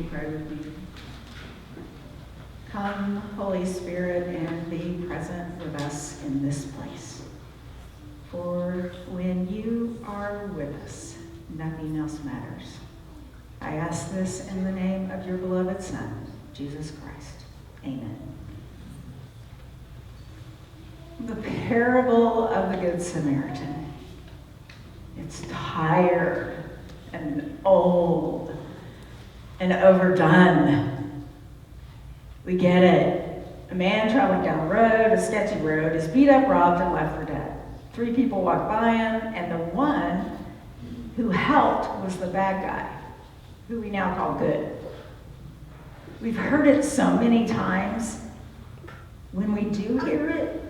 you pray with me? Come, Holy Spirit, and be present with us in this place. For when you are with us, nothing else matters. I ask this in the name of your beloved Son, Jesus Christ. Amen. The parable of the Good Samaritan. It's tired and old and overdone. We get it. A man traveling down the road, a sketchy road, is beat up, robbed, and left for dead. 3 people walk by him, and the one who helped was the bad guy, who we now call good. We've heard it so many times. When we do hear it,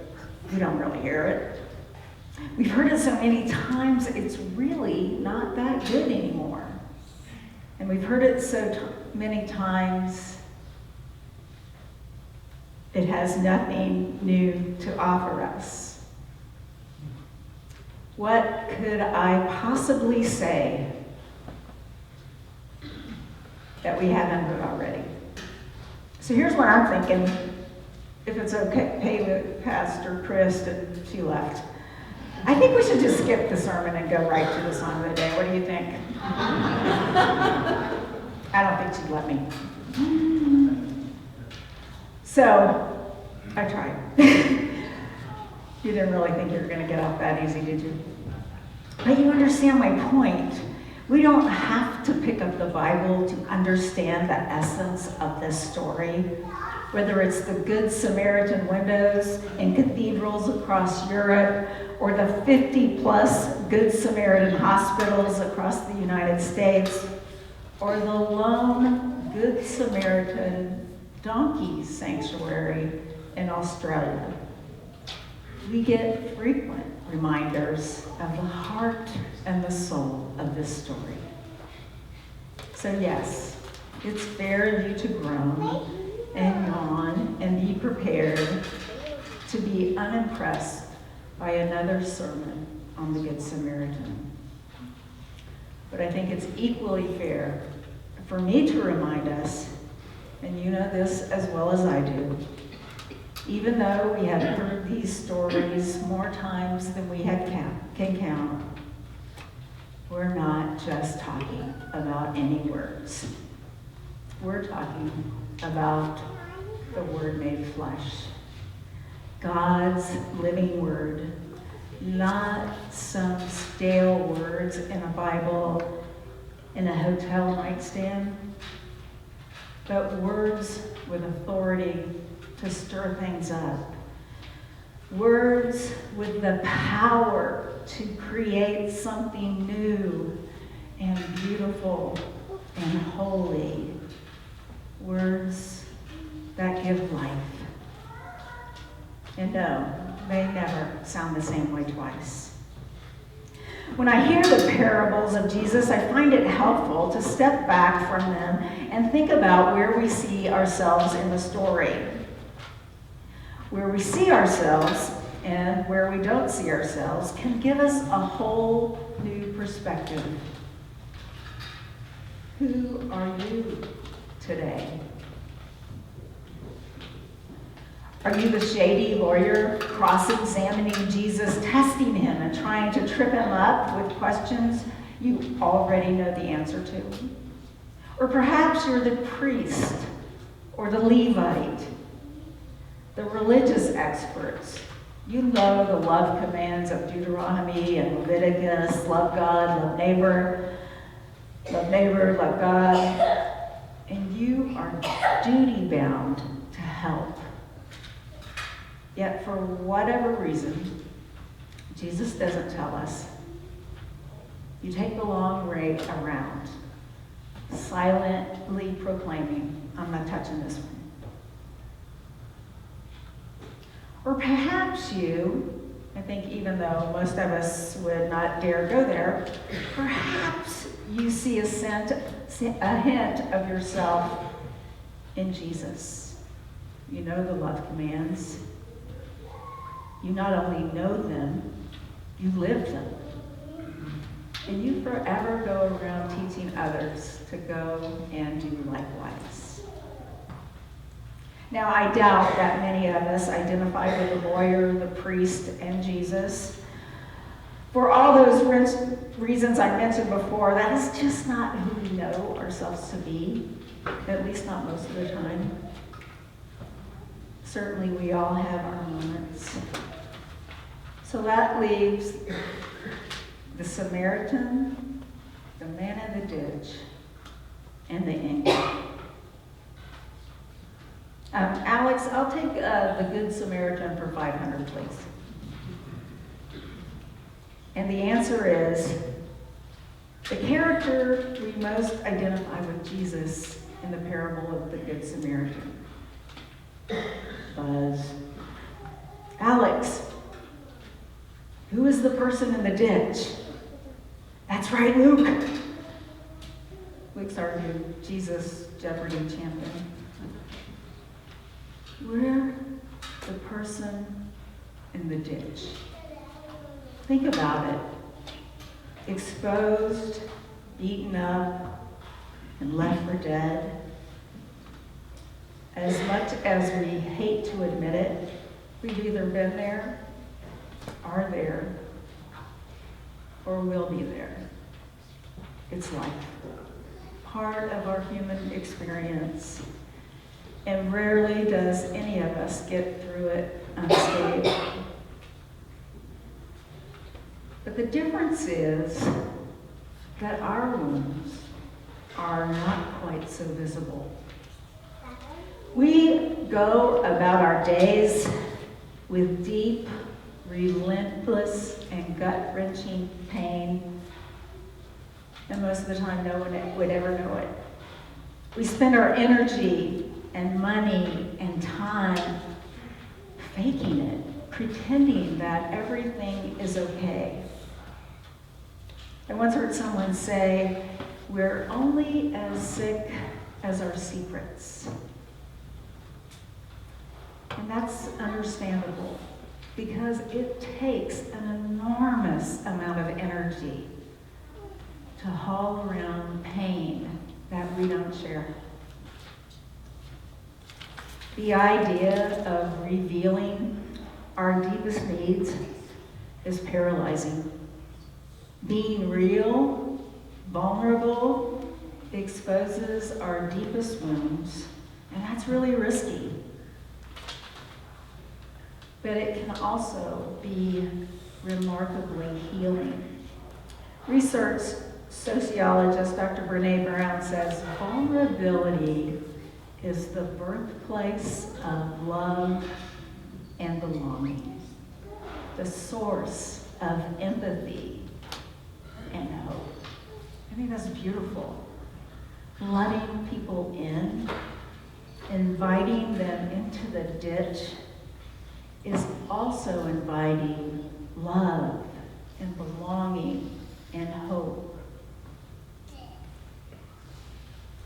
we don't really hear it. We've heard it so many times, it's really not that good anymore. And we've heard it so many times, it has nothing new to offer us. What could I possibly say that we haven't heard already? So here's what I'm thinking, if it's okay with Pastor Chris, and she left. I think we should just skip the sermon and go right to the song of the day. What do you think? I don't think she'd let me. So, I tried. You didn't really think you were going to get off that easy, did you? But you understand my point. We don't have to pick up the Bible to understand the essence of this story. Whether it's the Good Samaritan windows in cathedrals across Europe, or the 50-plus Good Samaritan hospitals across the United States, or the lone Good Samaritan donkey sanctuary in Australia. We get frequent reminders of the heart and the soul of this story. So yes, it's fair of you to groan and yawn and be prepared to be unimpressed by another sermon on the Good Samaritan. But I think it's equally fair for me to remind us, and you know this as well as I do, even though we have heard these stories more times than we can count, we're not just talking about any words. We're talking about the Word made flesh. God's living Word, not some stale words in a Bible in a hotel nightstand, but words with authority to stir things up. Words with the power to create something new and beautiful and holy. Words that give life. And no, they never sound the same way twice. When I hear the parables of Jesus, I find it helpful to step back from them and think about where we see ourselves in the story. Where we see ourselves and where we don't see ourselves can give us a whole new perspective. Who are you today? Are you the shady lawyer cross-examining Jesus, testing him and trying to trip him up with questions you already know the answer to? Or perhaps you're the priest or the Levite, the religious experts. You know the love commands of Deuteronomy and Leviticus: love God, love neighbor, love God. And you are duty-bound to help. Yet for whatever reason, Jesus doesn't tell us. You take the long way around, silently proclaiming, I'm not touching this one. Or perhaps you, I think even though most of us would not dare go there, perhaps you see a hint of yourself in Jesus. You know the love commands. You not only know them, you live them. And you forever go around teaching others to go and do likewise. Now, I doubt that many of us identify with the lawyer, the priest, and Jesus. For all those reasons I mentioned before, that is just not who we know ourselves to be, at least not most of the time. Certainly, we all have our moments. So that leaves the Samaritan, the man in the ditch, and the ink. Alex, I'll take the Good Samaritan for 500, please. And the answer is, the character we most identify with Jesus in the parable of the Good Samaritan. Buzz. Alex, who is the person in the ditch? That's right, Luke. Luke's our new Jesus Jeopardy champion. We're the person in the ditch. Think about it. Exposed, beaten up, and left for dead. As much as we hate to admit it, we've either been there, are there, or will be there. It's life. Part of our human experience. And rarely does any of us get through it unscathed. But the difference is that our wounds are not quite so visible. We go about our days with deep, relentless, and gut-wrenching pain, and most of the time no one would ever know it. We spend our energy and money and time faking it, pretending that everything is okay. I once heard someone say, we're only as sick as our secrets. And that's understandable, because it takes an enormous amount of energy to haul around pain that we don't share. The idea of revealing our deepest needs is paralyzing. Being real, vulnerable, exposes our deepest wounds, and that's really risky. But it can also be remarkably healing. Research sociologist Dr. Brene Brown says vulnerability is the birthplace of love and belonging, the source of empathy and hope. I think that's beautiful. Letting people in, inviting them into the ditch, is also inviting love and belonging and hope,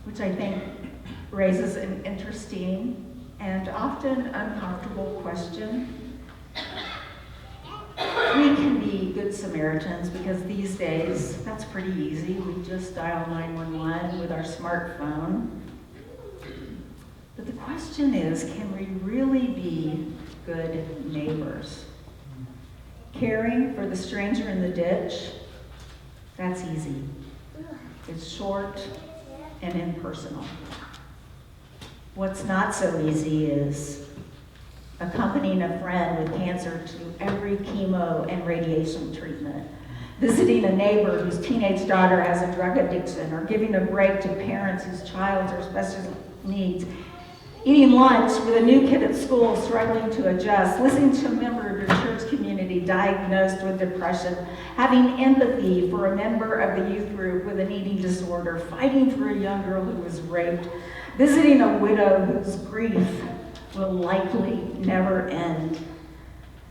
which I think raises an interesting and often uncomfortable question. We can be good Samaritans because these days that's pretty easy. We just dial 911 with our smartphone. But the question is, can we really be good neighbors? Caring for the stranger in the ditch, that's easy. It's short and impersonal. What's not so easy is accompanying a friend with cancer to every chemo and radiation treatment, visiting a neighbor whose teenage daughter has a drug addiction, or giving a break to parents whose child are special needs, eating lunch with a new kid at school struggling to adjust, listening to a member of your church community diagnosed with depression, having empathy for a member of the youth group with an eating disorder, fighting for a young girl who was raped, visiting a widow whose grief will likely never end,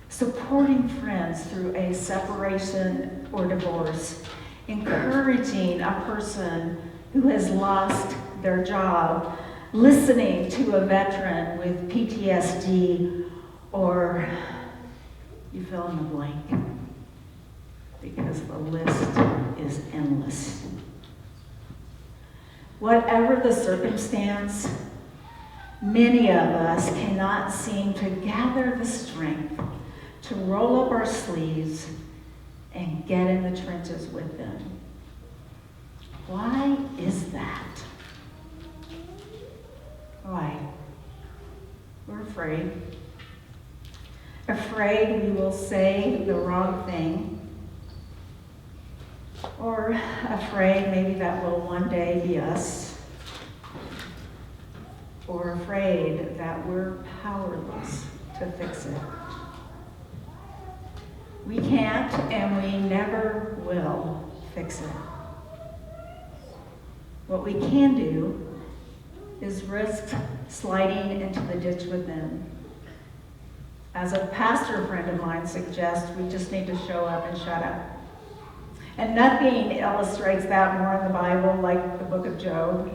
supporting friends through a separation or divorce, encouraging a person who has lost their job, listening to a veteran with PTSD, or you fill in the blank, because the list is endless. Whatever the circumstance, Many of us cannot seem to gather the strength to roll up our sleeves and get in the trenches with them. Why is that? Why? We're afraid. Afraid we will say the wrong thing. Or afraid maybe that will one day be us. Or afraid that we're powerless to fix it. We can't and we never will fix it. What we can do is risk sliding into the ditch with them. As a pastor friend of mine suggests, we just need to show up and shut up. And nothing illustrates that more in the Bible like the book of Job.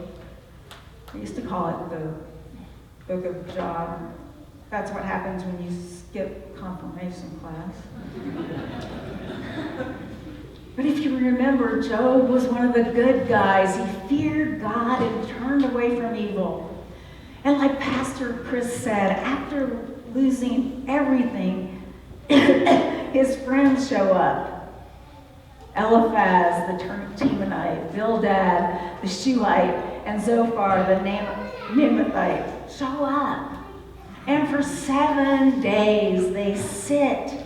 I used to call it the book of Job. That's what happens when you skip confirmation class. But if you remember, Job was one of the good guys. He feared God and turned away from evil. And like Pastor Chris said, after losing everything, his friends show up. Eliphaz, the Temanite, Bildad, the Shuhite, and Zophar, the Naamathite, show up. And for 7 days, they sit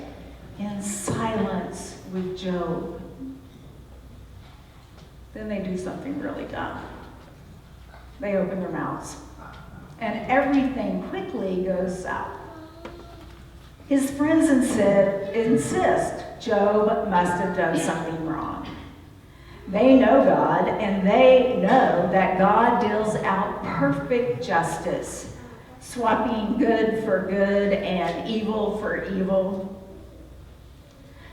in silence with Job. Then they do something really dumb. They open their mouths. And everything quickly goes south. His friends insist Job must have done something wrong. They know God, and they know that God deals out perfect justice, swapping good for good and evil for evil.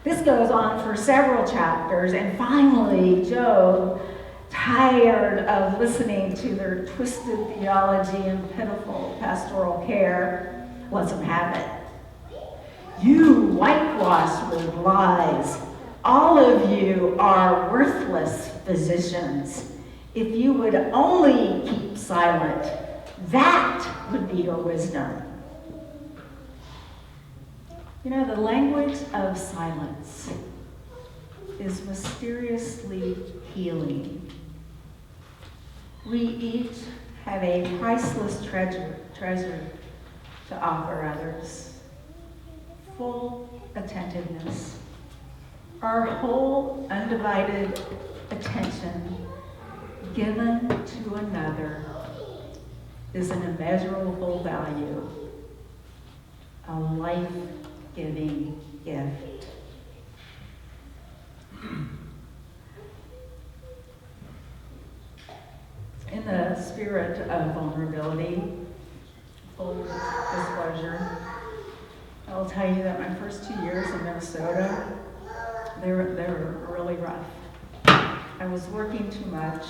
This goes on for several chapters, and finally, Job, tired of listening to their twisted theology and pitiful pastoral care, lets them have it. You whitewash with lies. All of you are worthless physicians. If you would only keep silent, that would be your wisdom. You know, the language of silence is mysteriously healing. We each have a priceless treasure to offer others. Full attentiveness. Our whole undivided attention given to another is an immeasurable value, a life-giving gift. In the spirit of vulnerability, full disclosure, I will tell you that my first 2 years in Minnesota, they were really rough. I was working too much.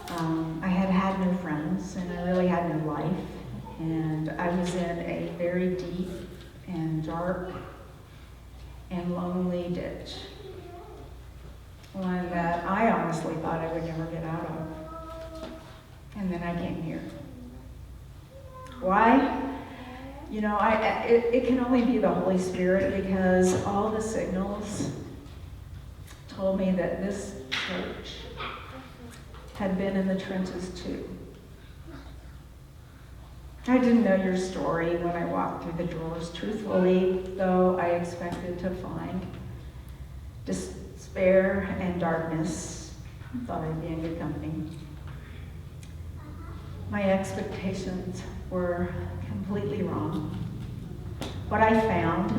I had no friends, and I really had no life. And I was in a very deep and dark and lonely ditch. One that I honestly thought I would never get out of. And then I came here. Why? You know, it can only be the Holy Spirit, because all the signals told me that this church had been in the trenches too. I didn't know your story when I walked through the doors, truthfully, though I expected to find despair and darkness. I thought I'd be in good company. My expectations were completely wrong. What I found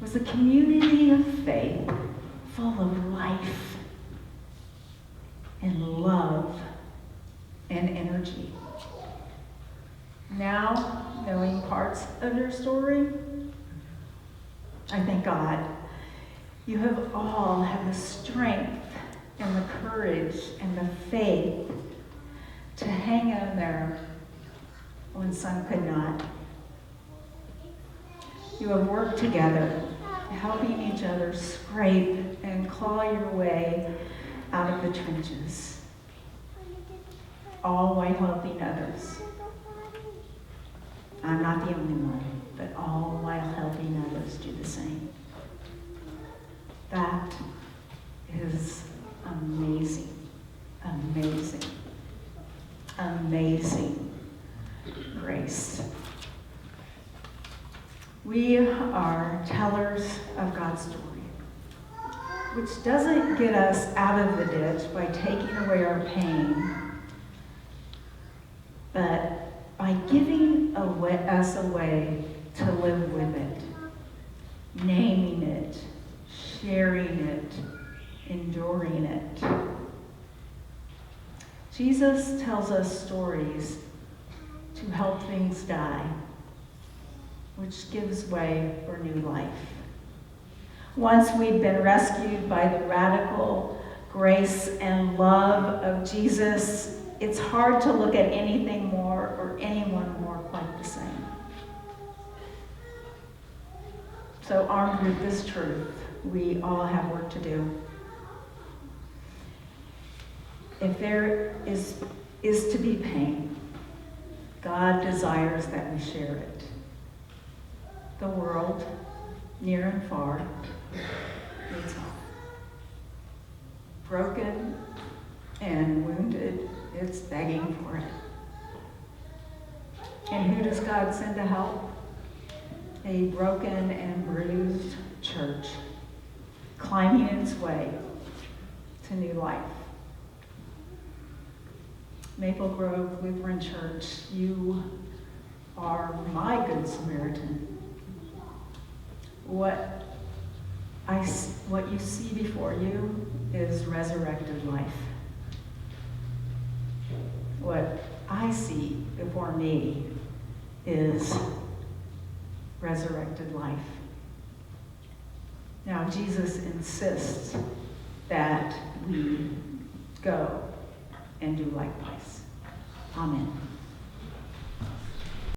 was a community of faith full of life and love and energy. Now, knowing parts of your story, I thank God you have all had the strength and the courage and the faith to hang in there when some could not. You have worked together, helping each other scrape and claw your way out of the trenches. all while helping others. I'm not the only one, but all while helping others do the same. That is amazing, amazing, amazing grace. We are tellers of God's story, which doesn't get us out of the ditch by taking away our pain, but by giving us a way to live with it, naming it, sharing it, enduring it. Jesus tells us stories to help things die, which gives way for new life. Once we've been rescued by the radical grace and love of Jesus, it's hard to look at anything more or anyone more quite the same. So armed with this truth, we all have work to do. If there is to be pain, God desires that we share it. The world, near and far, needs help. Broken and wounded, it's begging for it. And who does God send to help? A broken and bruised church, climbing its way to new life. Maple Grove Lutheran Church, you are my Good Samaritan. What you see before you is resurrected life. What I see before me is resurrected life. Now, Jesus insists that we go and do likewise. Amen.